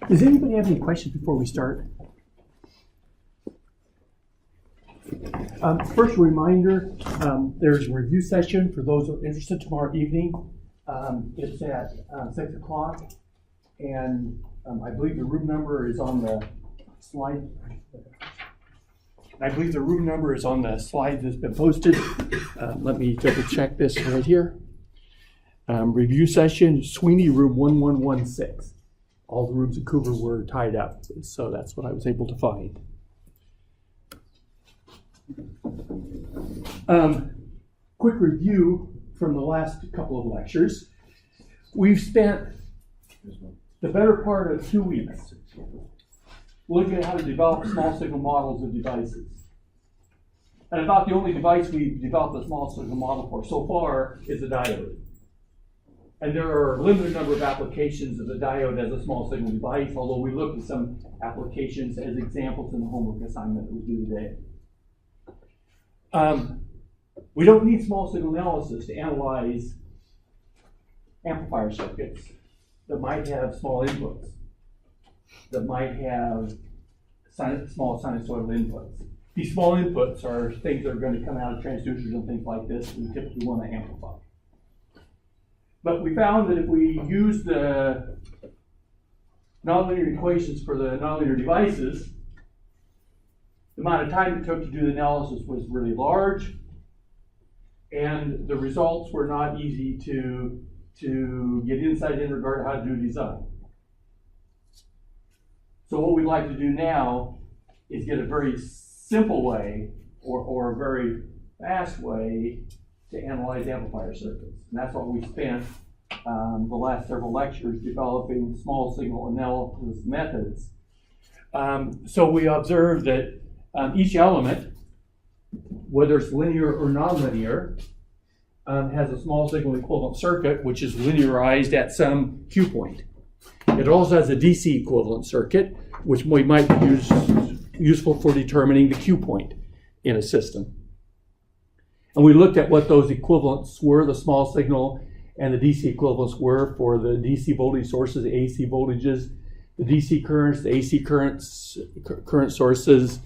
Does anybody have any questions before we start? First reminder, there's a review session for those who are interested tomorrow evening. It's at 6 o'clock, and I believe the room number is on the slide. I believe the room number is on the slide that's been posted. Let me double check this right here. Review session, Sweeney room 1116. All the rooms in Cougar were tied up, so that's what I was able to find. Quick review from the last couple of lectures. We've spent the better part of 2 weeks looking at how to develop small signal models of devices. And about the only device we've developed a small signal model for so far is a diode. And there are a limited number of applications of the diode as a small signal device, although we looked at some applications as examples in the homework assignment that we do today. We don't need small signal analysis to analyze amplifier circuits that might have small inputs, that might have small sinusoidal inputs. These small inputs are things that are going to come out of transducers and things like this we typically want to amplify. But we found that if we use the nonlinear equations for the nonlinear devices, the amount of time it took to do the analysis was really large, and the results were not easy to get insight in regard to how to do design. So what we'd like to do now is get a very simple way or a very fast way to analyze amplifier circuits. And that's what we spent the last several lectures developing small signal analysis methods. So we observed that each element, whether it's linear or nonlinear, has a small signal equivalent circuit which is linearized at some Q point. It also has a DC equivalent circuit, which we might use useful for determining the Q point in a system. And we looked at what those equivalents were, the small signal and the DC equivalents were for the DC voltage sources, the AC voltages, the DC currents, the AC current sources,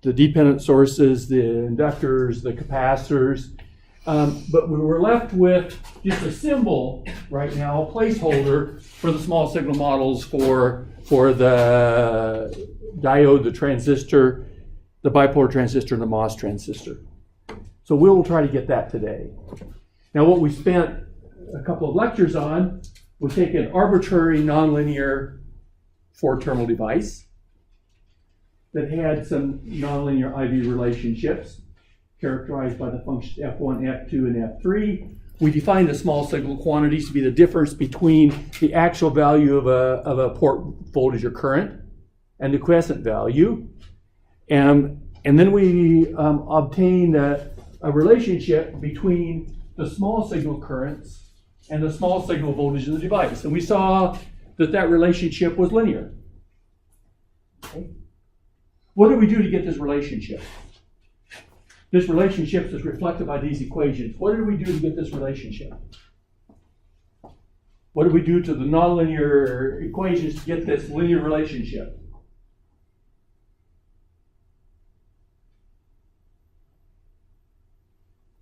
the dependent sources, the inductors, the capacitors. But we were left with just a symbol right now, a placeholder for the small signal models for the diode, the transistor, the bipolar transistor, and the MOS transistor. So we'll try to get that today. Now what we spent a couple of lectures on was take an arbitrary nonlinear four-terminal device that had some nonlinear IV relationships characterized by the functions F1, F2, and F3. We defined the small signal quantities to be the difference between the actual value of a port voltage or current and the quiescent value. And then we obtained a relationship between the small signal currents and the small signal voltage of the device. And we saw that relationship was linear. Okay. What do we do to get this relationship? This relationship is reflected by these equations. What did we do to get this relationship? What did we do to the nonlinear equations to get this linear relationship?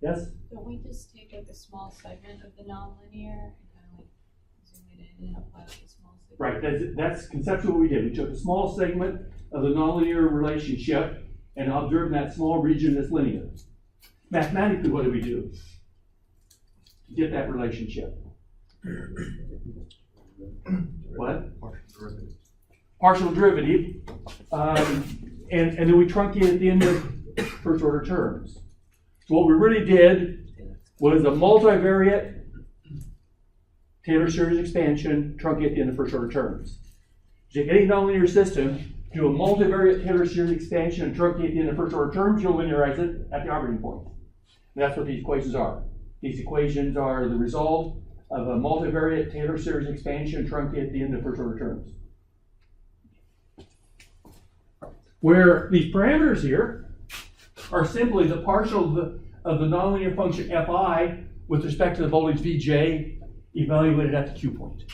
Yes? Don't we just take like a small segment of the nonlinear and kind of like zoom it in and apply like a small segment? Right, that's conceptually what we did. We took a small segment of the nonlinear relationship and observed that small region that's linear. Mathematically, what do we do to get that relationship? What? Partial derivative. And then we truncate at the end of first order terms. So what we really did was a multivariate Taylor series expansion truncate at the end of first order terms. So if you take any nonlinear system, do a multivariate Taylor series expansion and truncate at the end of first order terms, you'll linearize it at the operating point. And that's what these equations are. These equations are the result of a multivariate Taylor series expansion and truncate at the end of first order terms. Where these parameters here are simply the partial of the nonlinear function fi with respect to the voltage Vj evaluated at the Q point.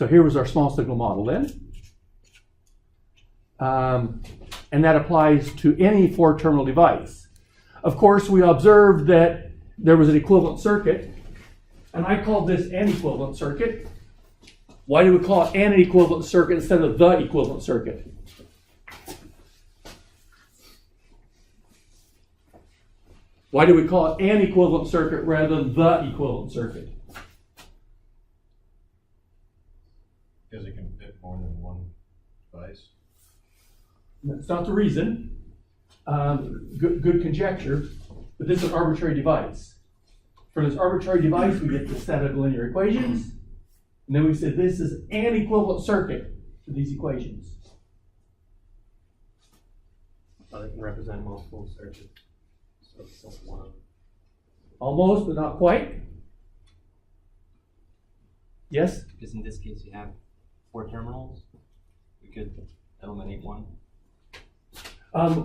So here was our small signal model then. And that applies to any 4-terminal device. Of course, we observed that there was an equivalent circuit, and I called this an equivalent circuit. Why do we call it an equivalent circuit instead of the equivalent circuit? Why do we call it an equivalent circuit rather than the equivalent circuit? Because it can fit more than one device. That's not the reason. Good conjecture, but this is an arbitrary device. For this arbitrary device, we get the set of linear equations, and then we said this is an equivalent circuit to these equations. So they can represent multiple circuits. So it's just one. Almost, but not quite. Yes? Because in this case you have 4 terminals, we could eliminate one.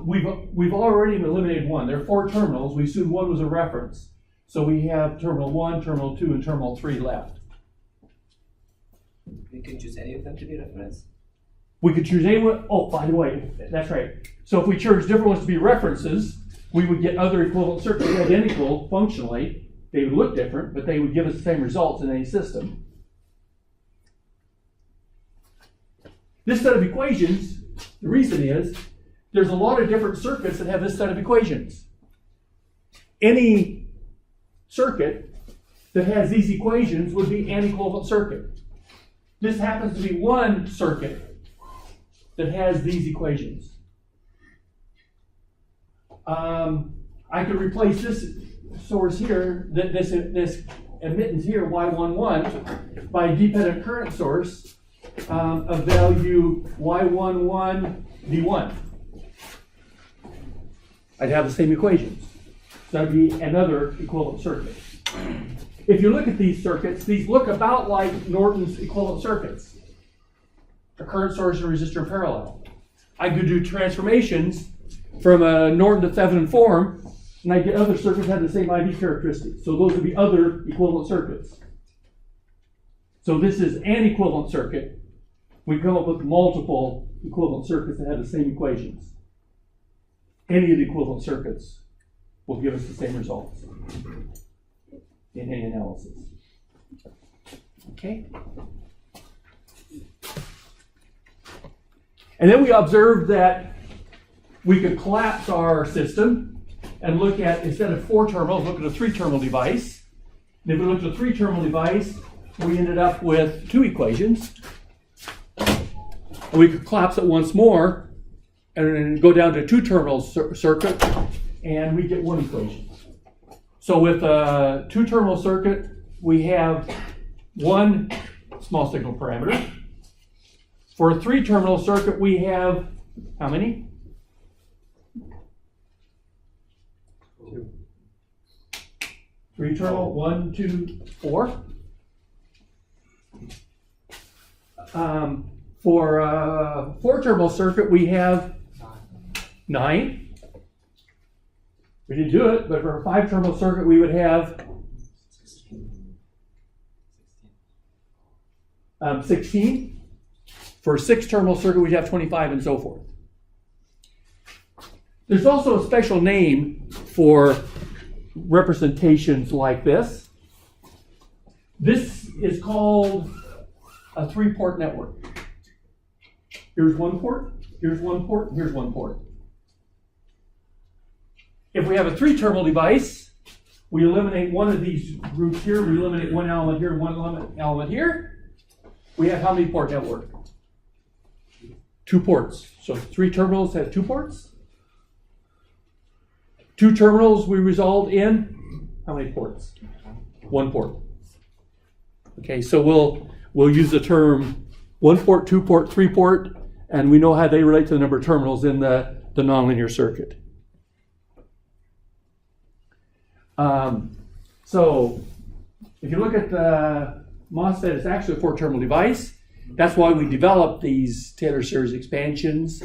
We've already eliminated one. There are 4 terminals. We assumed one was a reference. So we have terminal 1, terminal 2, and terminal 3 left. We could choose any of them to be reference. We could choose any one. Oh, by the way, that's right. So if we chose different ones to be references, we would get other equivalent circuits identical functionally. They would look different, but they would give us the same results in any system. This set of equations, the reason is, there's a lot of different circuits that have this set of equations. Any circuit that has these equations would be an equivalent circuit. This happens to be one circuit that has these equations. I could replace this source here, this admittance here, Y11, by a dependent current source of value Y11 V1. I'd have the same equations. So that would be another equivalent circuit. If you look at these circuits, these look about like Norton's equivalent circuits. A current source and resistor in parallel. I could do transformations from a Norton to Thevenin form, and I get other circuits that have the same IV characteristics. So those would be other equivalent circuits. So this is an equivalent circuit. We come up with multiple equivalent circuits that have the same equations. Any of the equivalent circuits will give us the same results in any analysis. Okay? And then we observed that we could collapse our system and look at, instead of 4 terminals, look at a 3-terminal device. And if we looked at a 3-terminal device, we ended up with 2 equations. And we could collapse it once more and then go down to a 2-terminal circuit, and we get 1 equation. So with a 2-terminal circuit, we have 1 small signal parameter. For a 3-terminal circuit, we have how many? 2. 3-terminal, 1, 2, 4. For a 4-terminal circuit, we have 9. We didn't do it, but for a 5-terminal circuit, we would have 16. For a 6-terminal circuit, we'd have 25, and so forth. There's also a special name for representations like this. This is called a 3-port network. Here's 1 port, here's 1 port, here's 1 port. If we have a 3-terminal device, we eliminate one of these groups here, we eliminate 1 element here, 1 element here. We have how many port network? 2 ports. So 3 terminals have 2 ports. 2 terminals we result in how many ports? 1 port. Okay, so we'll use the term 1 port, 2 port, 3 port, and we know how they relate to the number of terminals in the nonlinear circuit. So if you look at the MOSFET, it's actually a 4-terminal device. That's why we developed these Taylor series expansions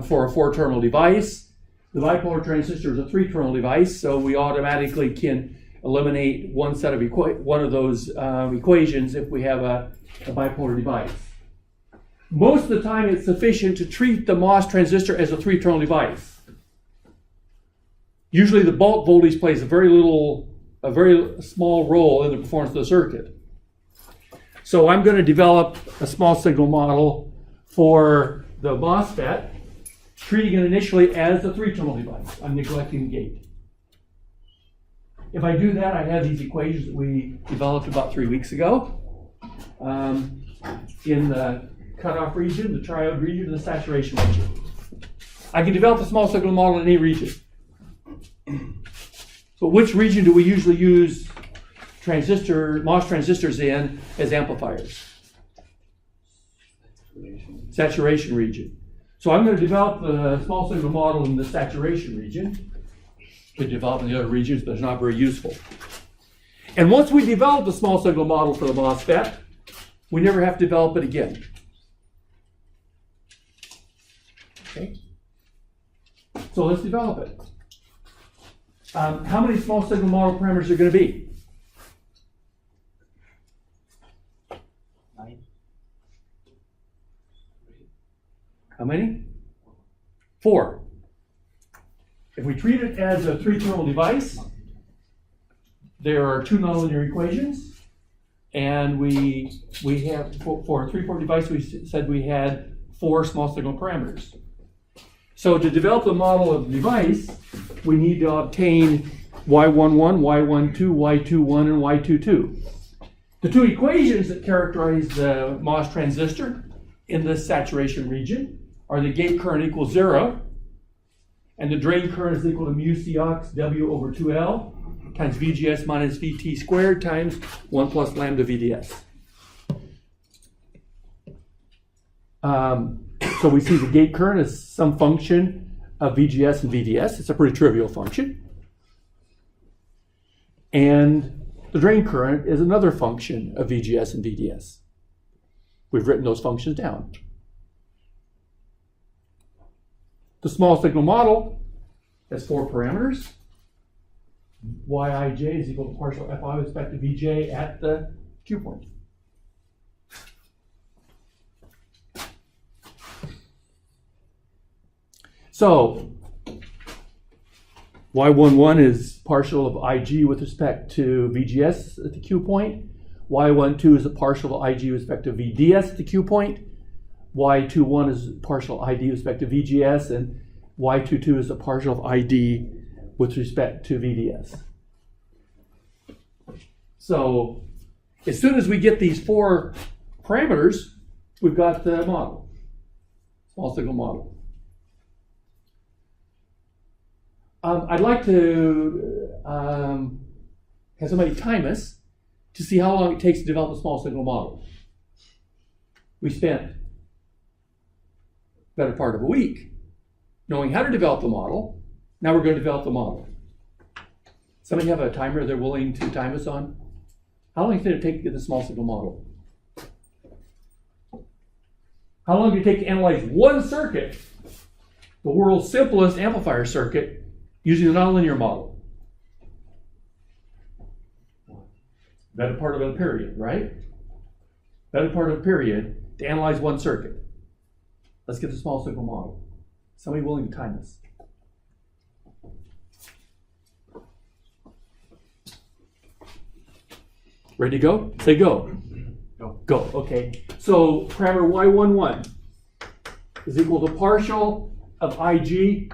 for a 4-terminal device. The bipolar transistor is a 3-terminal device, so we automatically can eliminate one set of one of those equations if we have a bipolar device. Most of the time, it's sufficient to treat the MOS transistor as a 3-terminal device. Usually, the bulk voltage plays a very small role in the performance of the circuit. So I'm going to develop a small signal model for the MOSFET, treating it initially as a 3-terminal device. I'm neglecting the gate. If I do that, I have these equations that we developed about 3 weeks ago in the cutoff region, the triode region, and the saturation region. I can develop a small signal model in any region. But which region do we usually use MOS transistors in as amplifiers? Saturation region. So I'm going to develop the small signal model in the saturation region. Could develop in the other regions, but it's not very useful. And once we develop the small signal model for the MOSFET, we never have to develop it again. Okay? So let's develop it. How many small signal model parameters are going to be? 9. How many? 4. If we treat it as a 3-terminal device, there are 2 nonlinear equations, and we have, for a 3-port device, we said we had 4 small signal parameters. So to develop the model of the device, we need to obtain Y11, Y12, Y21, and Y22. The 2 equations that characterize the MOS transistor in this saturation region are the gate current equals 0, and the drain current is equal to mu Cox W over 2L times VGS minus VT squared times 1 plus lambda VDS. So we see the gate current is some function of VGS and VDS. It's a pretty trivial function. And the drain current is another function of VGS and VDS. We've written those functions down. The small signal model has 4 parameters. Yij is equal to partial Fi with respect to Vj at the Q point. So Y11 is partial of Ig with respect to VGS at the Q point. Y12 is a partial of Ig with respect to VDS at the Q point. Y21 is partial ID with respect to VGS, and Y22 is a partial of ID with respect to VDS. So as soon as we get these 4 parameters, we've got the model, small signal model. I'd like to have somebody time us to see how long it takes to develop a small signal model. We spent the better part of a week knowing how to develop the model. Now we're going to develop the model. Somebody have a timer they're willing to time us on? How long did it take to get the small signal model? How long did it take to analyze one circuit, the world's simplest amplifier circuit, using the nonlinear model? Better part of a period, right? Better part of a period to analyze one circuit. Let's get the small signal model. Somebody willing to time this? Ready to go? Say go. Go. Go, okay. So parameter Y11 is equal to partial of Ig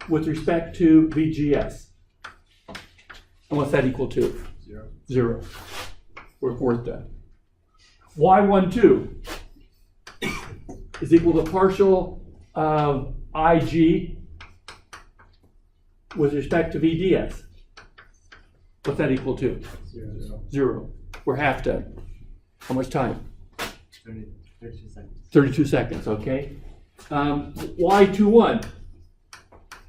with respect to VGS. And what's that equal to? 0. 0. We're done. Y12 is equal to partial of Ig with respect to VDS. What's that equal to? 0. 0. We're half done. How much time? 32 seconds. 32 seconds, okay. Y21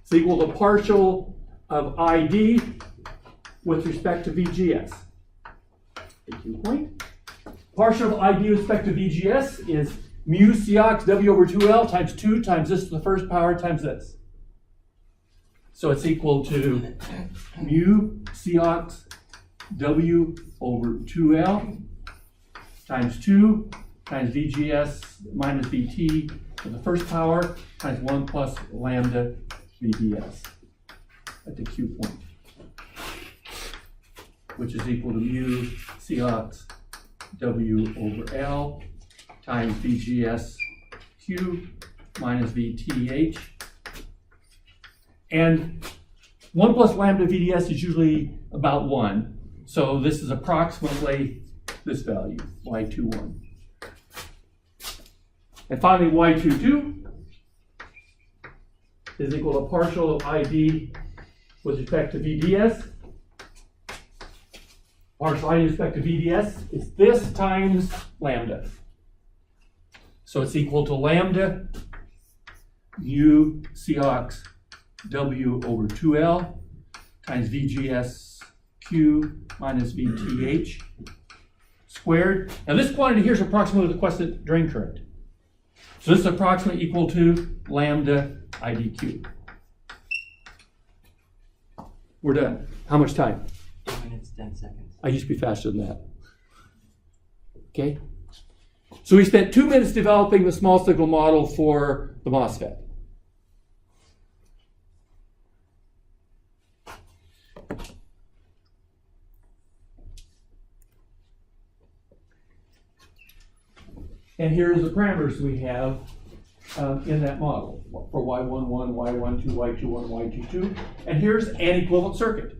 is equal to partial of ID with respect to VGS. The Q point. Partial of ID with respect to VGS is mu Cox W over 2L times 2 times this to the first power times this. So it's equal to mu Cox W over 2L times 2 times VGS minus VT to the first power times 1 plus lambda VDS at the Q point, which is equal to mu Cox W over L times VGS Q minus VTH. And 1 plus lambda VDS is usually about 1. So this is approximately this value, Y21. And finally, Y22 is equal to partial of ID with respect to VDS. Partial ID with respect to VDS is this times lambda. So it's equal to lambda mu Cox W over 2L times VGS Q minus VTH squared. Now this quantity here is approximately the quiescent drain current. So this is approximately equal to lambda IDQ. We're done. How much time? 2 minutes, 10 seconds. I used to be faster than that. Okay? So we spent 2 minutes developing the small signal model for the MOSFET. And here's the parameters we have in that model for Y11, Y12, Y21, Y22. And here's an equivalent circuit.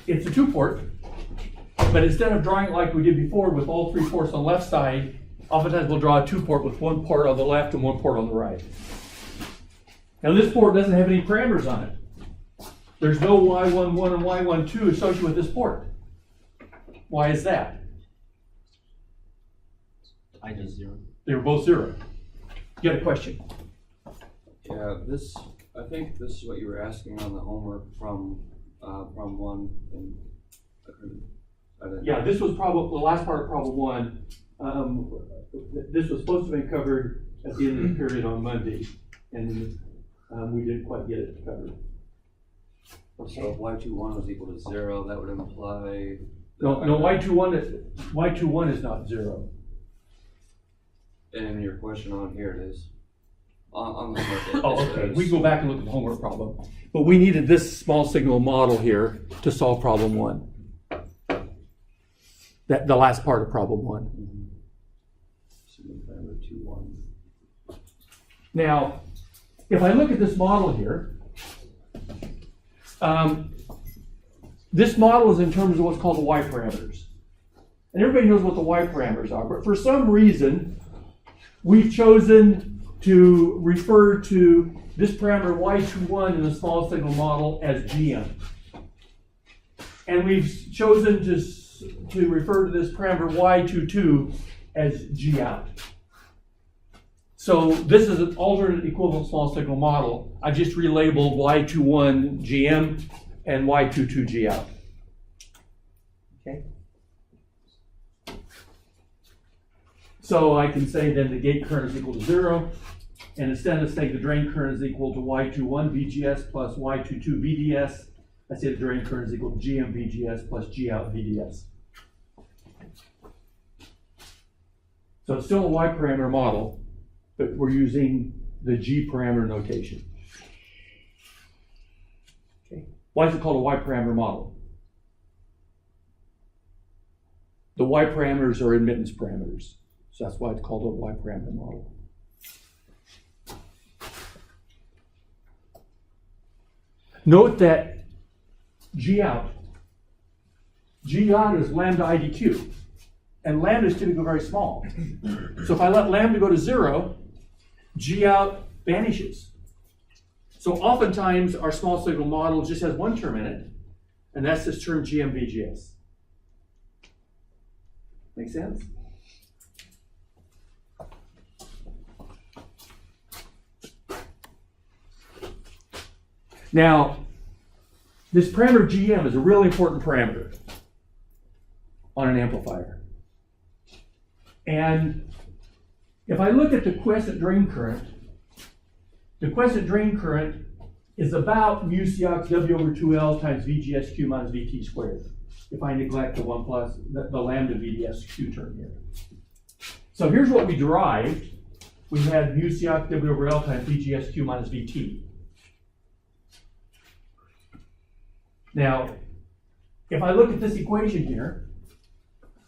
It's a 2-port, but instead of drawing it like we did before with all 3 ports on the left side, oftentimes we'll draw a 2-port with 1 port on the left and 1 port on the right. Now this port doesn't have any parameters on it. There's no Y11 and Y12 associated with this port. Why is that? I just 0. They were both 0. You got a question? Yeah, I think this is what you were asking on the homework from one. And I didn't. Yeah, this was probably the last part of problem 1. This was supposed to be covered at the end of the period on Monday, and we didn't quite get it covered. So if Y21 was equal to 0, that would imply. No, Y21 is not 0. And your question on here it is. On the homework. Oh, okay. We go back and look at the homework problem. But we needed this small signal model here to solve problem 1. The last part of problem 1. Now, if I look at this model here, this model is in terms of what's called the Y parameters. And everybody knows what the Y parameters are, but for some reason, we've chosen to refer to this parameter Y21 in the small signal model as GM. And we've chosen to refer to this parameter Y22 as G out. So this is an alternate equivalent small signal model. I just relabeled Y21 GM and Y22 G out. Okay. So I can say then the gate current is equal to 0, and instead of saying the drain current is equal to Y21 VGS plus Y22 VDS, I say the drain current is equal to GM VGS plus G out VDS. So it's still a Y parameter model, but we're using the G parameter notation. Okay. Why is it called a Y parameter model? The Y parameters are admittance parameters. So that's why it's called a Y parameter model. Note that G out is lambda IDQ, and lambda is typically very small. So if I let lambda go to 0, G out vanishes. So oftentimes our small signal model just has 1 term in it, and that's this term GM-VGS. Make sense? Now, this parameter GM is a really important parameter on an amplifier. And if I look at the quiescent drain current, the quiescent drain current is about mu Cox W over 2L times VGSQ minus VT squared, if I neglect the 1 plus the lambda VDSQ term here. So here's what we derived. We had mu Cox W over L times VGSQ minus VT. Now, if I look at this equation here,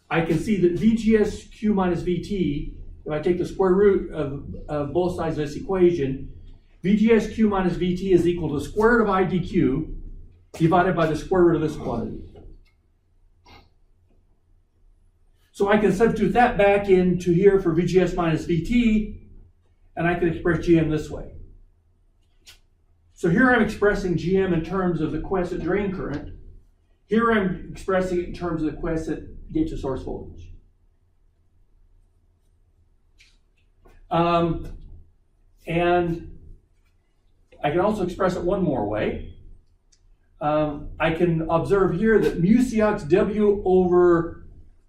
I can see that VGSQ minus VT, if I take the square root of both sides of this equation, VGSQ minus VT is equal to the square root of IDQ divided by the square root of this quantity. So I can substitute that back into here for VGS minus VT, and I can express GM this way. So here I'm expressing GM in terms of the quiescent drain current. Here I'm expressing it in terms of the quiescent gate to source voltage. And I can also express it one more way. I can observe here that mu Cox W over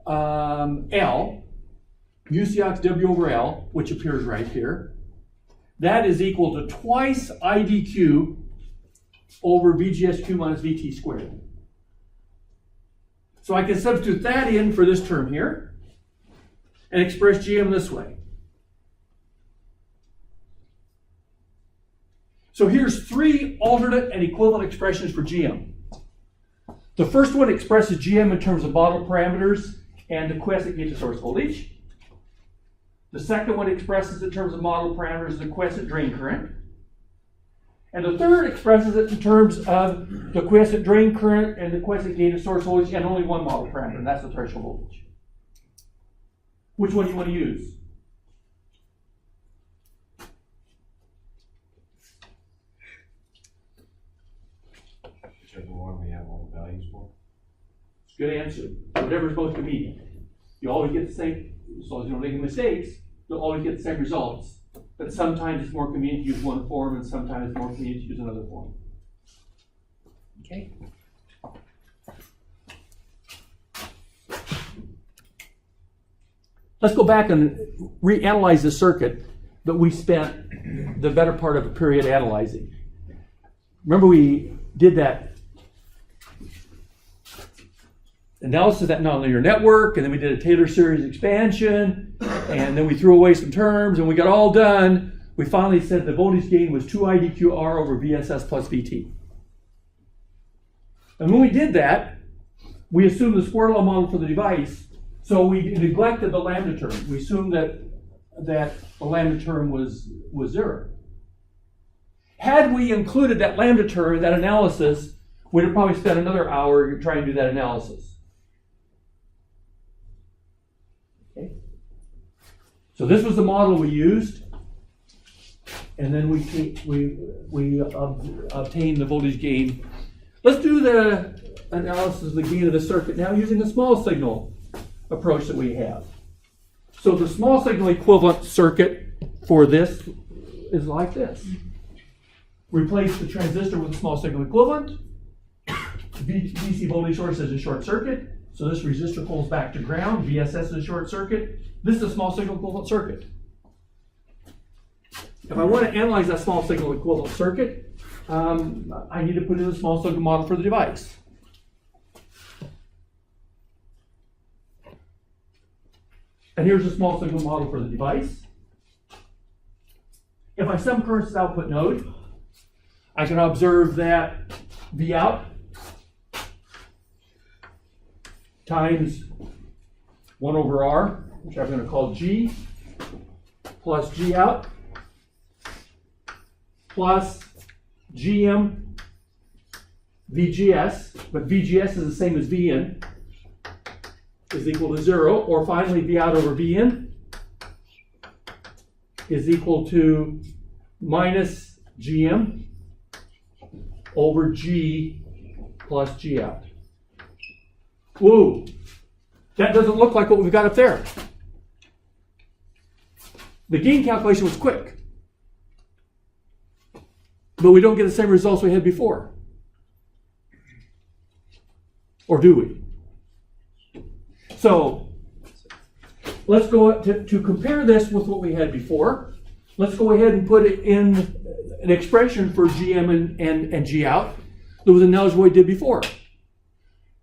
L, mu Cox W over L, which appears right here, that is equal to twice IDQ over VGSQ minus VT squared. So I can substitute that in for this term here and express GM this way. So here's three alternate and equivalent expressions for GM. The first one expresses GM in terms of model parameters and the quiescent gate to source voltage. The second one expresses it in terms of model parameters and the quiescent drain current. And the third expresses it in terms of the quiescent drain current and the quiescent gate to source voltage and only one model parameter, and that's the threshold voltage. Which one do you want to use? Whichever one we have all the values for. Good answer. Whatever's most convenient. You always get the same, as long as you don't make any mistakes, you'll always get the same results. But sometimes it's more convenient to use one form, and sometimes it's more convenient to use another form. Okay? Let's go back and reanalyze the circuit that we spent the better part of a period analyzing. Remember, we did that analysis of that nonlinear network, and then we did a Taylor series expansion, and then we threw away some terms, and we got all done. We finally said the voltage gain was 2 IDQR over VSS plus VT. And when we did that, we assumed the square law model for the device, so we neglected the lambda term. We assumed that the lambda term was 0. Had we included that lambda term in that analysis, we'd have probably spent another hour trying to do that analysis. Okay. So this was the model we used, and then we obtained the voltage gain. Let's do the analysis of the gain of the circuit now using the small signal approach that we have. So the small signal equivalent circuit for this is like this. Replace the transistor with a small signal equivalent. DC voltage source is a short circuit, so this resistor pulls back to ground. VSS is a short circuit. This is a small signal equivalent circuit. If I want to analyze that small signal equivalent circuit, I need to put in a small signal model for the device. And here's a small signal model for the device. If I sum currents to output node, I can observe that V out times 1 over R, which I'm going to call G, plus G out, plus GM VGS, but VGS is the same as V in, is equal to 0, or finally V out over V in is equal to minus GM over G plus G out. Woo! That doesn't look like what we've got up there. The gain calculation was quick, but we don't get the same results we had before. Or do we? So let's go to compare this with what we had before. let's go ahead and put it in an expression for GM and G out that was analogous to what we did before.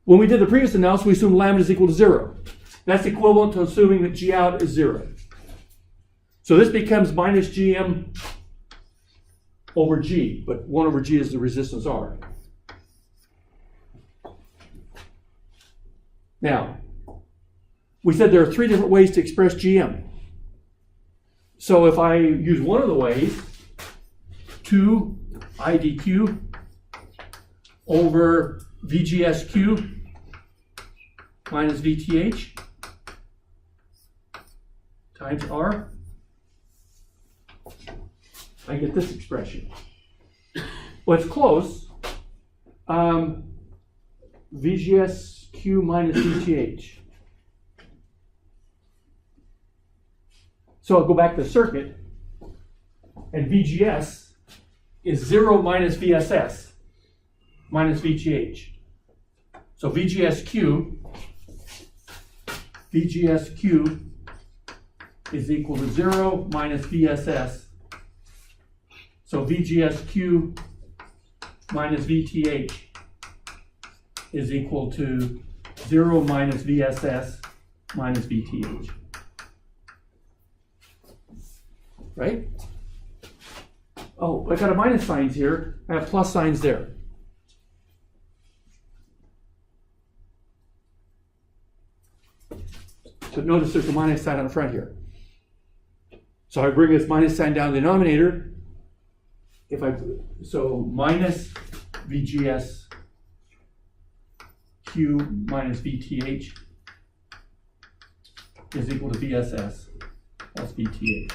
When we did the previous analysis, we assumed lambda is equal to 0. That's equivalent to assuming that G out is 0. So this becomes minus GM over G, but 1 over G is the resistance R. Now, we said there are 3 different ways to express GM. So if I use one of the ways, 2 IDQ over VGSQ minus VTH times R, I get this expression. Well, it's close. VGSQ minus VTH. So I'll go back to the circuit, and VGS is 0 minus VSS minus VTH. So VGSQ is equal to 0 minus VSS. So VGSQ minus VTH is equal to 0 minus VSS minus VTH. Right? Oh, I got a minus signs here. I have plus signs there. But notice there's a minus sign on the front here. So I bring this minus sign down the denominator. So minus VGS Q minus VTH is equal to VSS plus VTH.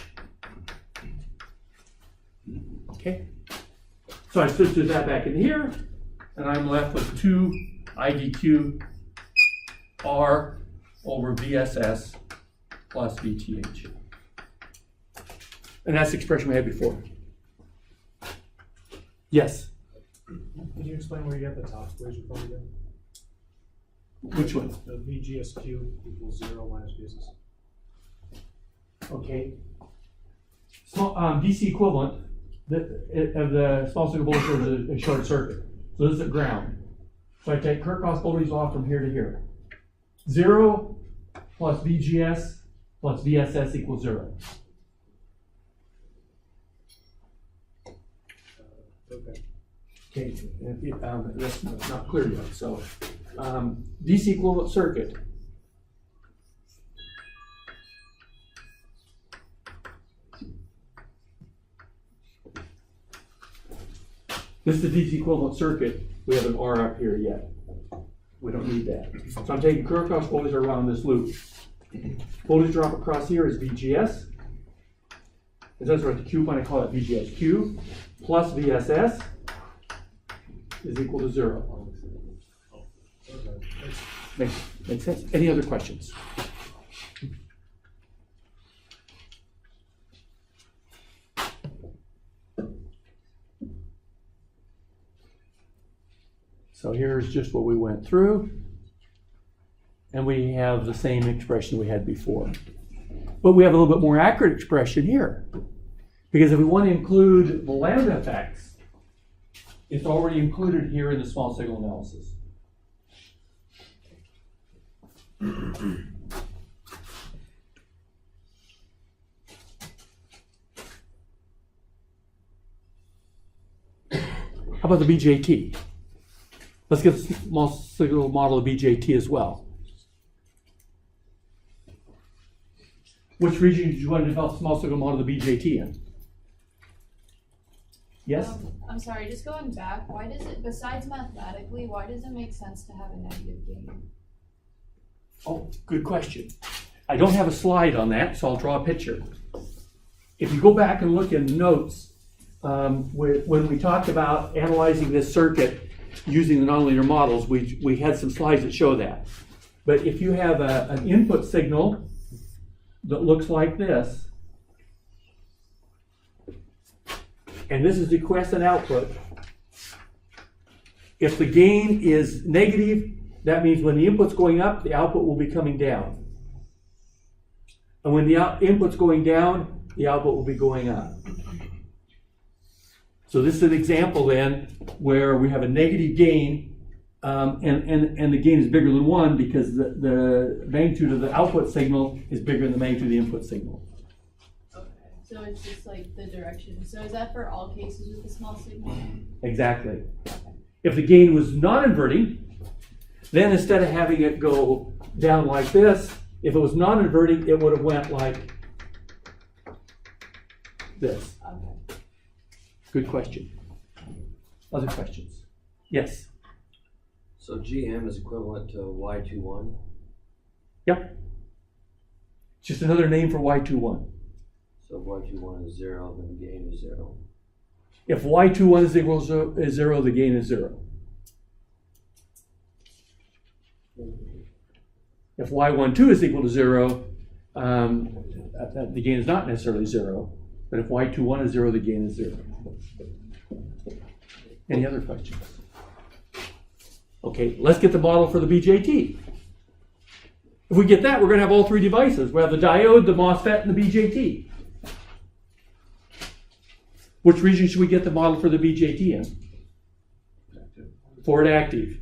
Okay? So I substitute that back in here, and I'm left with 2 IDQ R over VSS plus VTH. And that's the expression we had before. Yes? Can you explain where you got the top equation from again? Which one? The VGSQ equals 0 minus VSS. Okay. Small, DC equivalent of the small signal voltage over the short circuit. So this is at ground. So I take Kirchhoff's voltage law from here to here. 0 plus VGS plus VSS equals 0. Okay. Okay, that's not clear yet. So DC equivalent circuit. This is the DC equivalent circuit. We have an R up here yet. We don't need that. So I'm taking Kirchhoff's voltage around this loop. Voltage drop across here is VGS. It doesn't write the Q point, I call it VGSQ plus VSS is equal to 0. Makes sense? Any other questions? So here's just what we went through. And we have the same expression we had before. But we have a little bit more accurate expression here. Because if we want to include the lambda effects, it's already included here in the small signal analysis. How about the BJT? Let's get a small signal model of BJT as well. Which region do you want to develop small signal model of the BJT in? Yes? I'm sorry, just going back, why does it, besides mathematically, why does it make sense to have a negative gain? Oh, good question. I don't have a slide on that, so I'll draw a picture. If you go back and look in notes, when we talked about analyzing this circuit using the nonlinear models, we had some slides that show that. But if you have an input signal that looks like this, and this is the quiescent output, if the gain is negative, that means when the input's going up, the output will be coming down. And when the input's going down, the output will be going up. So this is an example then where we have a negative gain, and the gain is bigger than 1 because the magnitude of the output signal is bigger than the magnitude of the input signal. Okay, so it's just like the direction. So is that for all cases with the small signal? Exactly. If the gain was non-inverting, then instead of having it go down like this, if it was non-inverting, it would have went like this. Okay. Good question. Other questions? Yes. So GM is equivalent to Y21. Yep. Just another name for Y21. So Y21 is 0, then gain is 0. If Y21 is equal to 0, the gain is 0. If Y12 is equal to 0, the gain is not necessarily 0. But if Y21 is 0, the gain is 0. Any other questions? Okay, let's get the model for the BJT. If we get that, we're going to have all three devices. We have the diode, the MOSFET, and the BJT. Which region should we get the model for the BJT in? Forward active.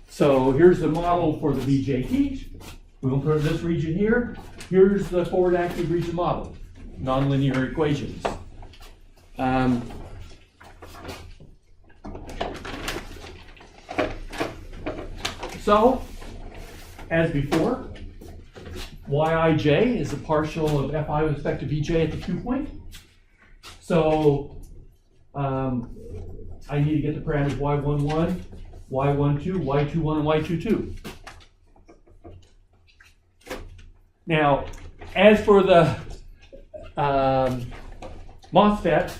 So here's the model for the BJT. We're going to put it in this region here. Here's the forward active region model. Nonlinear equations. So, as before, Yij is the partial of Fi with respect to Vj at the Q point. So, I need to get the parameters Y11, Y12, Y21, and Y22. Now, as for the MOSFET,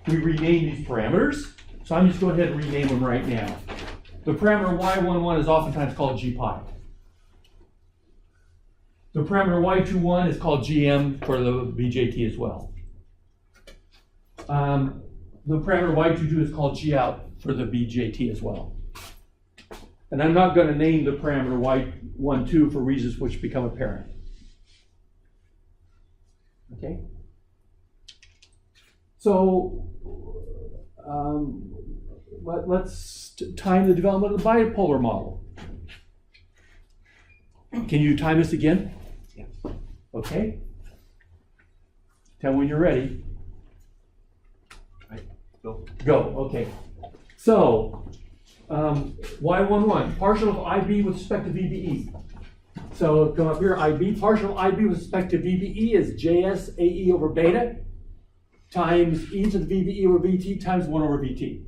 we rename these parameters. So I'm just going to go ahead and rename them right now. The parameter Y11 is oftentimes called G pi. The parameter Y21 is called GM for the BJT as well. The parameter Y22 is called G out for the BJT as well. And I'm not going to name the parameter Y12 for reasons which become apparent. Okay? So, let's time the development of the bipolar model. Can you time this again? Yeah. Okay. Tell me when you're ready. Right, go. Go, okay. So, Y11, partial of IB with respect to VBE. So come up here, IB, partial of IB with respect to VBE is JS AE over beta times e to the VBE over VT times 1 over VT.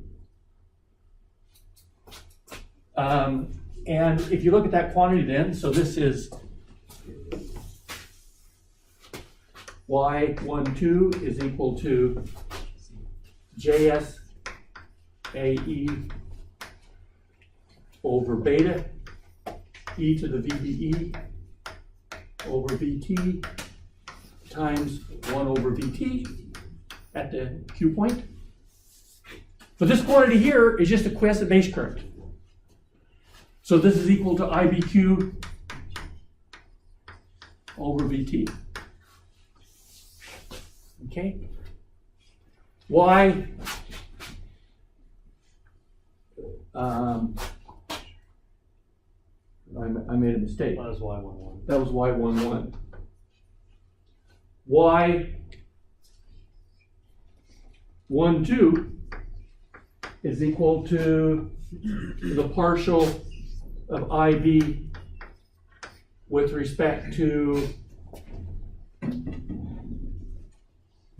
And if you look at that quantity then, so this is Y12 is equal to JS AE over beta e to the VBE over VT times 1 over VT at the Q point. But this quantity here is just a quiescent base current. So this is equal to IBQ over VT. Okay? Why? I made a mistake. That was Y11. That was Y11. Y12 is equal to the partial of IB with respect to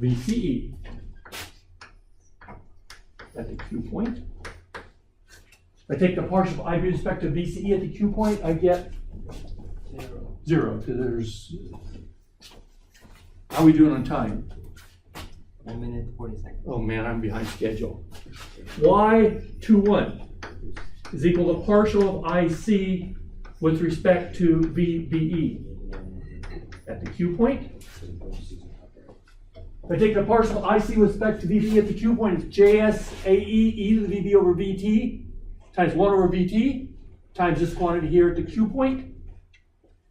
VCE at the Q point. If I take the partial of IB with respect to VCE at the Q point, I get 0, because there's, how are we doing on time? 1 minute, 40 seconds. Oh man, I'm behind schedule. Y21 is equal to partial of IC with respect to VBE at the Q point. If I take the partial of IC with respect to VBE at the Q point, it's JS AE e to the VB over VT times 1 over VT times this quantity here at the Q point.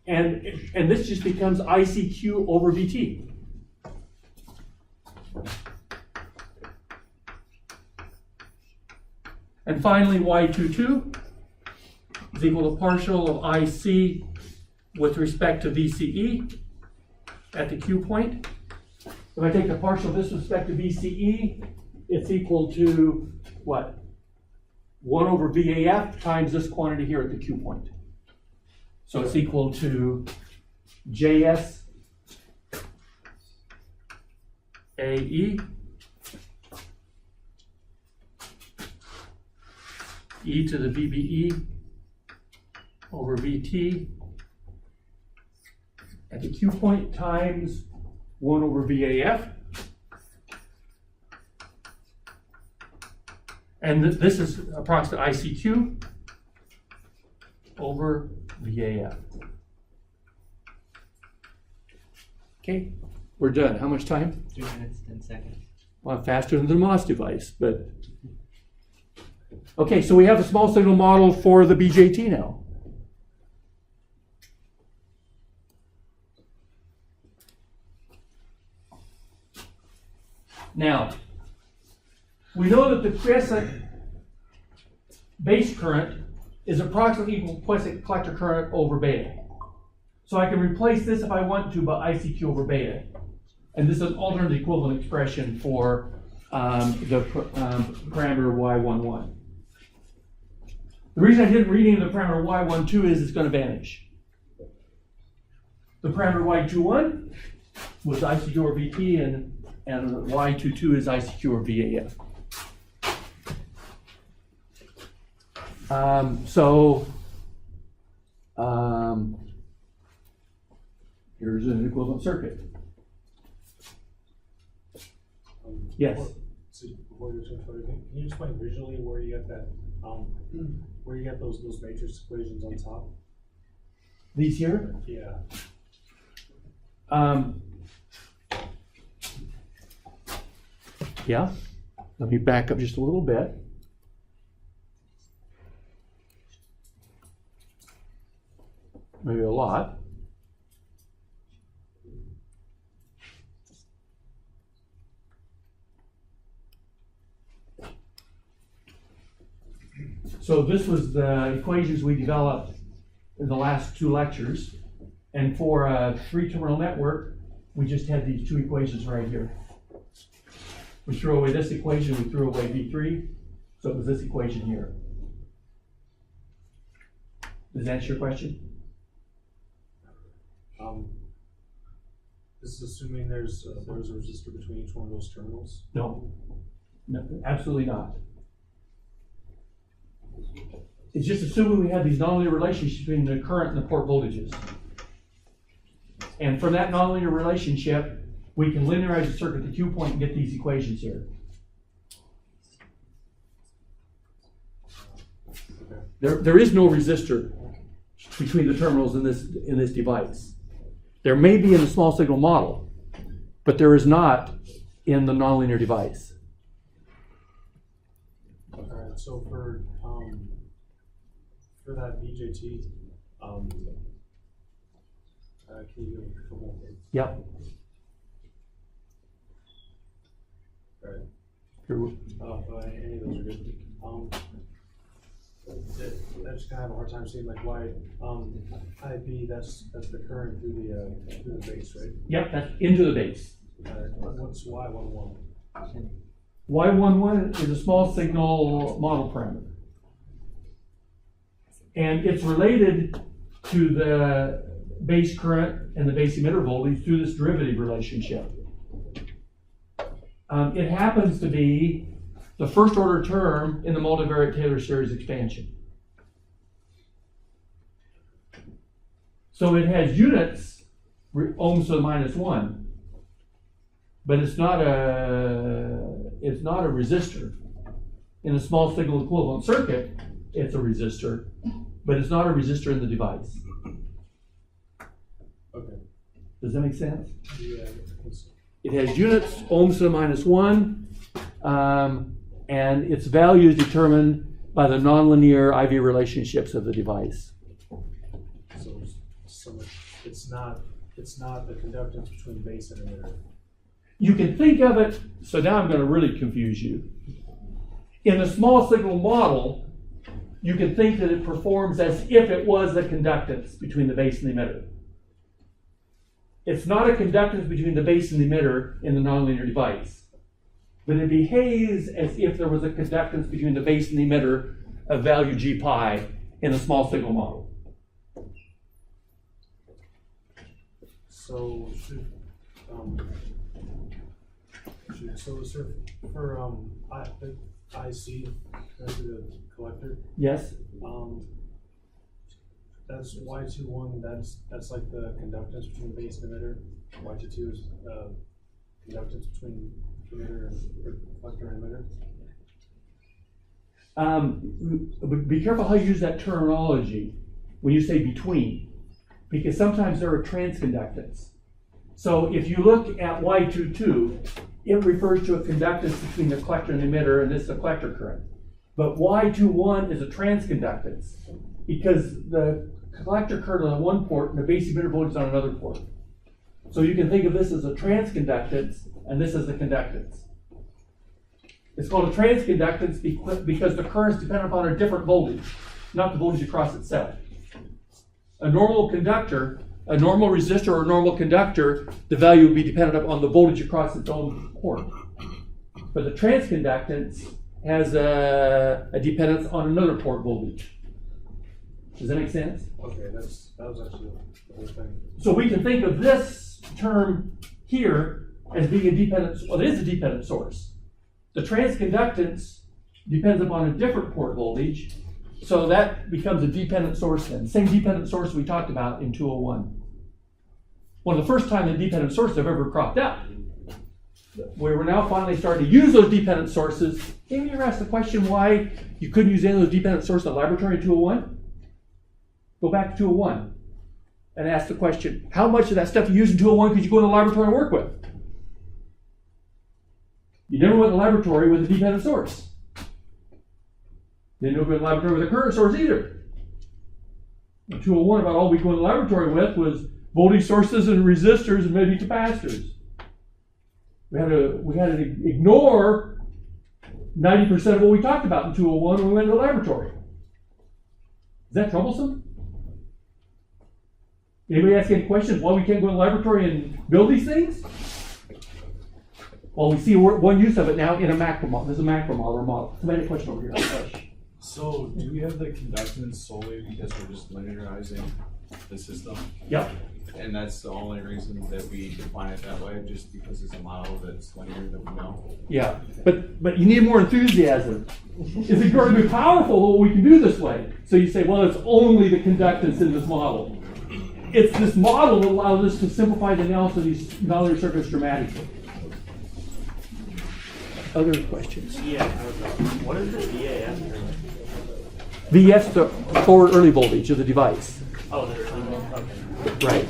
And this just becomes ICQ over VT. And finally, Y22 is equal to partial of IC with respect to VCE at the Q point. If I take the partial of this with respect to VCE, it's equal to what? 1 over VAF times this quantity here at the Q point. So it's equal to JS AE e to the VBE over VT at the Q point times 1 over VAF. And this is approximate ICQ over VAF. Okay, we're done. How much time? 2 minutes, 10 seconds. Well, faster than the MOS device, but. Okay, so we have a small signal model for the BJT now. Now, we know that the quiescent base current is approximately equal to quiescent collector current over beta. So I can replace this if I want to by ICQ over beta. And this is an alternate equivalent expression for the parameter Y11. The reason I didn't read any of the parameter Y12 is it's going to vanish. The parameter Y21 was ICQ over VT, and Y22 is ICQ over VAF. Here's an equivalent circuit. Yes. So before you switch further, can you explain visually where you get that, where you get those matrix equations on top? These here? Yeah. Yeah. Let me back up just a little bit. Maybe a lot. So this was the equations we developed in the last 2 lectures. And for a 3-terminal network, we just had these 2 equations right here. We threw away this equation, we threw away V3, so it was this equation here. Does that answer your question? This is assuming there's a resistor between each one of those terminals. No, absolutely not. It's just assuming we have these nonlinear relationships between the current and the port voltages. And from that nonlinear relationship, we can linearize the circuit at the Q point and get these equations here. There is no resistor between the terminals in this device. There may be in the small signal model, but there is not in the nonlinear device. All right. So for that BJT, can you give a couple more? Yep. All right. Any of those are good. I just kind of have a hard time seeing like why IB that's the current through the base, right? Yep, that's into the base. What's Y11? Y11 is a small signal model parameter. And it's related to the base current and the base emitter voltage through this derivative relationship. It happens to be the first order term in the multivariate Taylor series expansion. So it has units, ohms to the -1, but it's not a resistor. In a small signal equivalent circuit, it's a resistor, but it's not a resistor in the device. Okay. Does that make sense? Yeah. It has units, ohms to the -1, and its value is determined by the nonlinear IV relationships of the device. So it's not the conductance between base and emitter. You can think of it, so now I'm gonna really confuse you. In the small signal model, you can think that it performs as if it was a conductance between the base and the emitter. It's not a conductance between the base and the emitter in the nonlinear device, but it behaves as if there was a conductance between the base and the emitter of value g pi in the small signal model. So should, so is there, for, the IC, the collector, Yes? that's Y21, that's like the conductance between base and emitter. Y22 is, conductance between emitter or collector and emitter. But be careful how you use that terminology when you say between, because sometimes there are transconductance. So if you look at Y22, it refers to a conductance between the collector and the emitter, and this is a collector current. But Y21 is a transconductance because the collector current on one port and the base emitter voltage on another port. So you can think of this as a transconductance, and this as a conductance. It's called a transconductance because the currents depend upon a different voltage, not the voltage across itself. A normal conductor, a normal resistor or a normal conductor, the value would be dependent upon the voltage across its own port. But the transconductance has a dependence on another port voltage. Does that make sense? Okay, that was actually the whole thing. So we can think of this term here as being a dependent, well, it is a dependent source. The transconductance depends upon a different port voltage, so that becomes a dependent source then. Same dependent source we talked about in 201. One of the first time the dependent sources have ever cropped up. Where we're now finally starting to use those dependent sources. Have you ever asked the question why you couldn't use any of those dependent sources in the laboratory in 201? Go back to 201 and ask the question, how much of that stuff you use in 201 could you go in the laboratory and work with? You never went in the laboratory with a dependent source. Didn't go in the laboratory with a current source either. In 201, about all we go in the laboratory with was voltage sources and resistors and maybe capacitors. We had to ignore 90% of what we talked about in 201 when we went to the laboratory. Is that troublesome? Anybody ask any questions why we can't go to the laboratory and build these things? Well, we see one use of it now in a macro model. There's a macro model or model. Somebody had a question over here. So, do we have the conductance solely because we're just linearizing the system? Yep. And that's the only reason that we define it that way, just because it's a model that's linear that we know? Yeah, but you need more enthusiasm. Is it going to be powerful that we can do this way? So you say, well, it's only the conductance in this model. It's this model that allows us to simplify the analysis of these nonlinear circuits dramatically. Other questions? Yeah, what is the VAS? VS, the forward early voltage of the device. Oh, the okay. Right.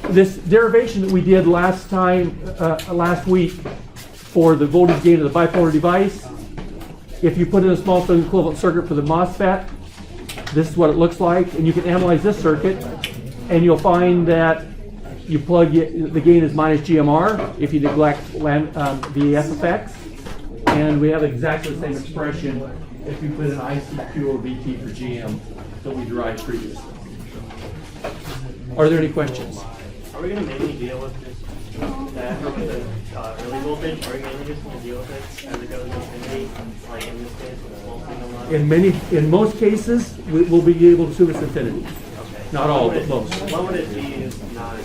This derivation that we did last week for the voltage gain of the bipolar device, if you put in a small signal equivalent circuit for the MOSFET, this is what it looks like, and you can analyze this circuit, and you'll find that you plug the gain is minus GMR if you neglect VAS effects, and we have exactly the same expression if you put an ICQ or VT for GM that we derived previously. Are there any questions? Are we going to mainly deal with this early voltage? Are we mainly just going to deal with it as it goes to infinity, like in this case with a small signal model? In most cases, we'll be able to assume it's infinity. Okay. Not all, but most. What would it be if not?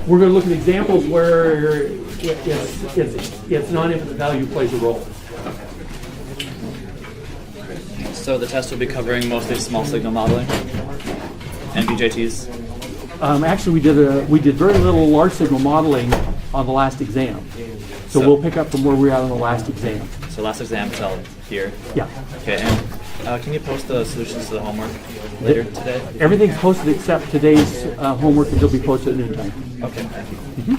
We're going to look at examples where it's non-infinite value plays a role. So the test will be covering mostly small signal modeling and BJTs. Actually, we did very little large signal modeling on the last exam, so we'll pick up from where we are on the last exam. So last exam till here. Yeah. Okay. And can you post the solutions to the homework later today? Everything's posted except today's homework, and it'll be posted at noontime. Okay. Thank you.